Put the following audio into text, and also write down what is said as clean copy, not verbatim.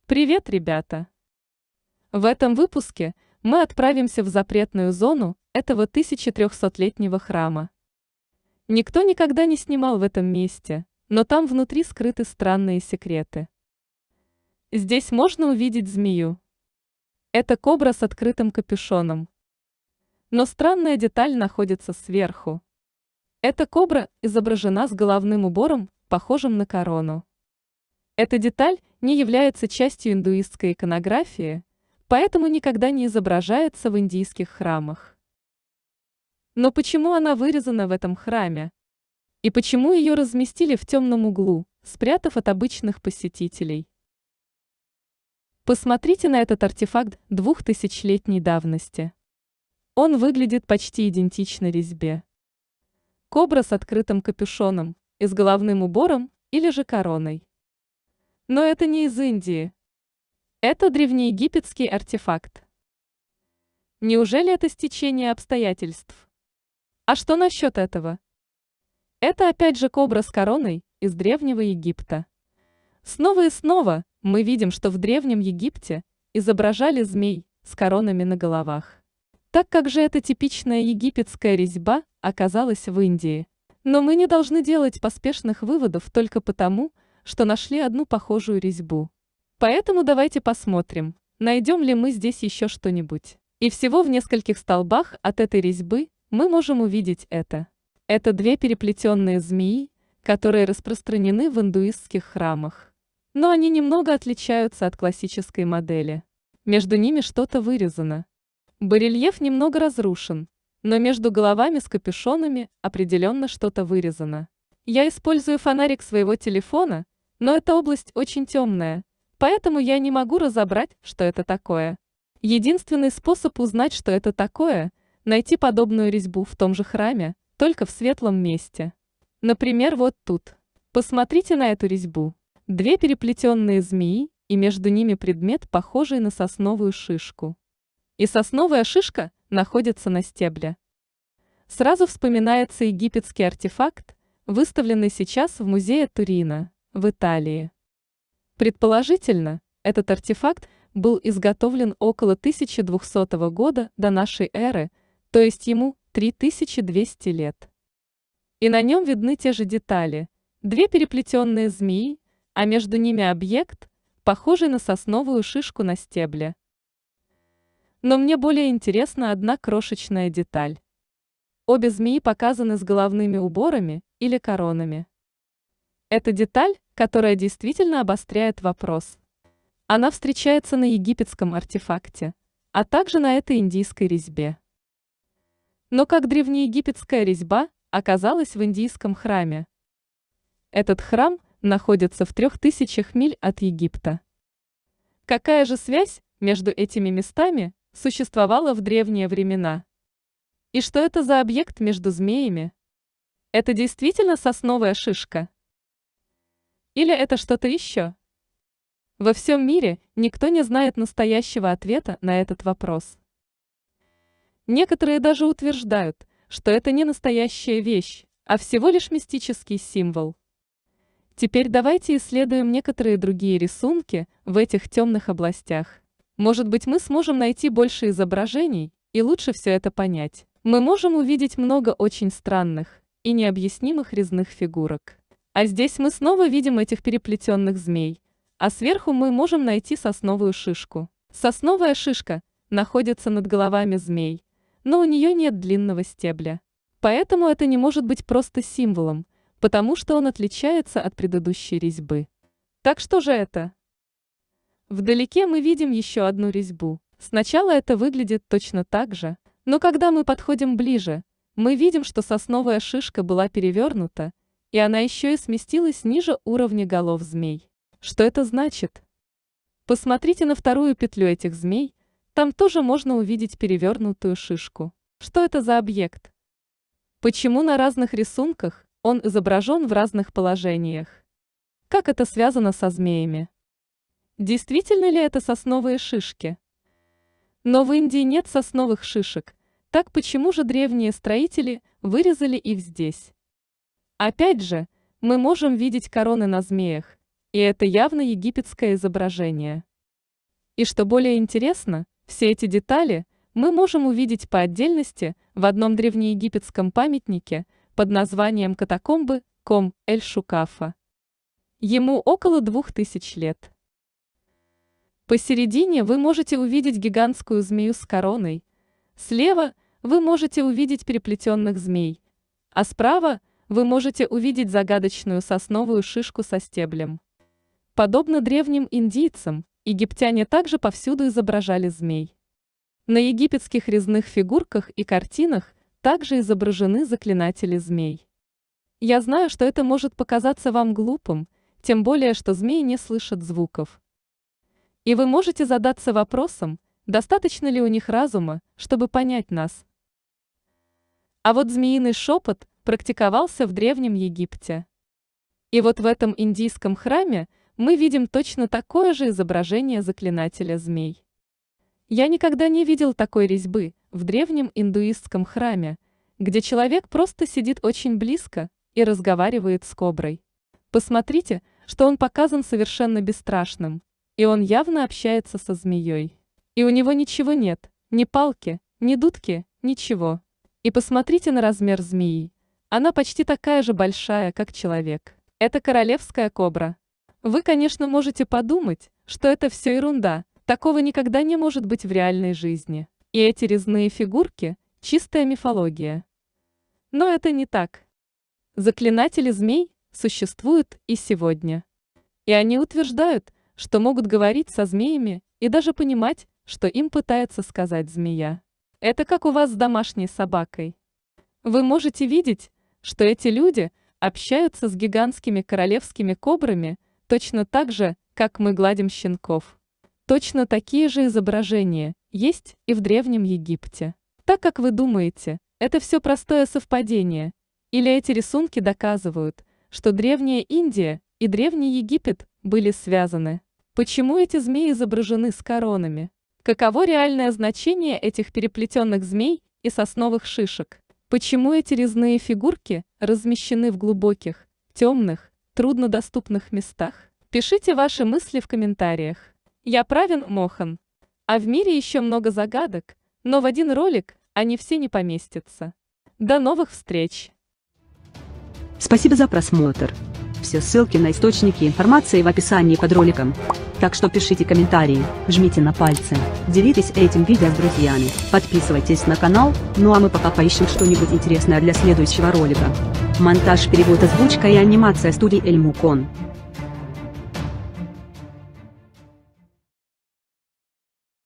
Привет, ребята! В этом выпуске мы отправимся в запретную зону этого 1300-летнего храма. Никто никогда не снимал в этом месте, но там внутри скрыты странные секреты. Здесь можно увидеть змею. Это кобра с открытым капюшоном. Но странная деталь находится сверху. Эта кобра изображена с головным убором, похожим на корону. Эта деталь не является частью индуистской иконографии, поэтому никогда не изображается в индийских храмах. Но почему она вырезана в этом храме? И почему ее разместили в темном углу, спрятав от обычных посетителей? Посмотрите на этот артефакт 2000-летней давности. Он выглядит почти идентично резьбе. Кобра с открытым капюшоном и с головным убором или же короной. Но это не из Индии. Это древнеегипетский артефакт. Неужели это стечение обстоятельств? А что насчет этого? Это опять же кобра с короной из Древнего Египта. Снова и снова мы видим, что в Древнем Египте изображали змей с коронами на головах. Так как же эта типичная египетская резьба оказалась в Индии? Но мы не должны делать поспешных выводов только потому, что нашли одну похожую резьбу. Поэтому давайте посмотрим, найдем ли мы здесь еще что-нибудь. И всего в нескольких столбах от этой резьбы мы можем увидеть это. Это две переплетенные змеи, которые распространены в индуистских храмах. Но они немного отличаются от классической модели. Между ними что-то вырезано. Барельеф немного разрушен, но между головами с капюшонами определенно что-то вырезано. Я использую фонарик своего телефона, но эта область очень темная, поэтому я не могу разобрать, что это такое. Единственный способ узнать, что это такое, найти подобную резьбу в том же храме, только в светлом месте. Например, вот тут. Посмотрите на эту резьбу. Две переплетенные змеи, и между ними предмет, похожий на сосновую шишку. И сосновая шишка находится на стебле. Сразу вспоминается египетский артефакт, выставленный сейчас в музее Турина, в Италии. Предположительно, этот артефакт был изготовлен около 1200 года до нашей эры, то есть ему 3200 лет. И на нем видны те же детали, две переплетенные змеи, а между ними объект, похожий на сосновую шишку на стебле. Но мне более интересна одна крошечная деталь. Обе змеи показаны с головными уборами или коронами. Это деталь, которая действительно обостряет вопрос. Она встречается на египетском артефакте, а также на этой индийской резьбе. Но как древнеегипетская резьба оказалась в индийском храме? Этот храм находится в 3000 миль от Египта. Какая же связь между этими местами существовала в древние времена? И что это за объект между змеями? Это действительно сосновая шишка? Или это что-то еще? Во всем мире никто не знает настоящего ответа на этот вопрос. Некоторые даже утверждают, что это не настоящая вещь, а всего лишь мистический символ. Теперь давайте исследуем некоторые другие рисунки в этих темных областях. Может быть, мы сможем найти больше изображений и лучше все это понять. Мы можем увидеть много очень странных и необъяснимых резных фигурок. А здесь мы снова видим этих переплетенных змей, а сверху мы можем найти сосновую шишку. Сосновая шишка находится над головами змей, но у нее нет длинного стебля. Поэтому это не может быть просто символом, потому что он отличается от предыдущей резьбы. Так что же это? Вдалеке мы видим еще одну резьбу. Сначала это выглядит точно так же, но когда мы подходим ближе, мы видим, что сосновая шишка была перевернута, и она еще и сместилась ниже уровня голов змей. Что это значит? Посмотрите на вторую петлю этих змей, там тоже можно увидеть перевернутую шишку. Что это за объект? Почему на разных рисунках он изображен в разных положениях? Как это связано со змеями? Действительно ли это сосновые шишки? Но в Индии нет сосновых шишек, так почему же древние строители вырезали их здесь? Опять же, мы можем видеть короны на змеях, и это явно египетское изображение. И что более интересно, все эти детали мы можем увидеть по отдельности в одном древнеегипетском памятнике под названием катакомбы Ком-эль-Шукафа. Ему около 2000 лет. Посередине вы можете увидеть гигантскую змею с короной, слева вы можете увидеть переплетенных змей, а справа вы можете увидеть загадочную сосновую шишку со стеблем. Подобно древним индийцам, египтяне также повсюду изображали змей. На египетских резных фигурках и картинах также изображены заклинатели змей. Я знаю, что это может показаться вам глупым, тем более, что змеи не слышат звуков. И вы можете задаться вопросом, достаточно ли у них разума, чтобы понять нас. А вот змеиный шепот практиковался в Древнем Египте. И вот в этом индийском храме мы видим точно такое же изображение заклинателя змей. Я никогда не видел такой резьбы в древнем индуистском храме, где человек просто сидит очень близко и разговаривает с коброй. Посмотрите, что он показан совершенно бесстрашным, и он явно общается со змеей. И у него ничего нет, ни палки, ни дудки, ничего. И посмотрите на размер змеи. Она почти такая же большая, как человек. Это королевская кобра. Вы, конечно, можете подумать, что это все ерунда, такого никогда не может быть в реальной жизни. И эти резные фигурки – чистая мифология. Но это не так. Заклинатели змей существуют и сегодня. И они утверждают, что могут говорить со змеями и даже понимать, что им пытается сказать змея. Это как у вас с домашней собакой. Вы можете видеть, что эти люди общаются с гигантскими королевскими кобрами точно так же, как мы гладим щенков. Точно такие же изображения есть и в Древнем Египте. Так как вы думаете, это все простое совпадение? Или эти рисунки доказывают, что Древняя Индия и Древний Египет были связаны? Почему эти змеи изображены с коронами? Каково реальное значение этих переплетенных змей и сосновых шишек? Почему эти резные фигурки размещены в глубоких, темных, труднодоступных местах? Пишите ваши мысли в комментариях. Я Правин Мохан. А в мире еще много загадок, но в один ролик они все не поместятся. До новых встреч! Спасибо за просмотр. Все ссылки на источники информации в описании под роликом. Так что пишите комментарии, жмите на пальцы, делитесь этим видео с друзьями, подписывайтесь на канал, ну а мы пока поищем что-нибудь интересное для следующего ролика. Монтаж, перевод, озвучка и анимация студии Эльмукон.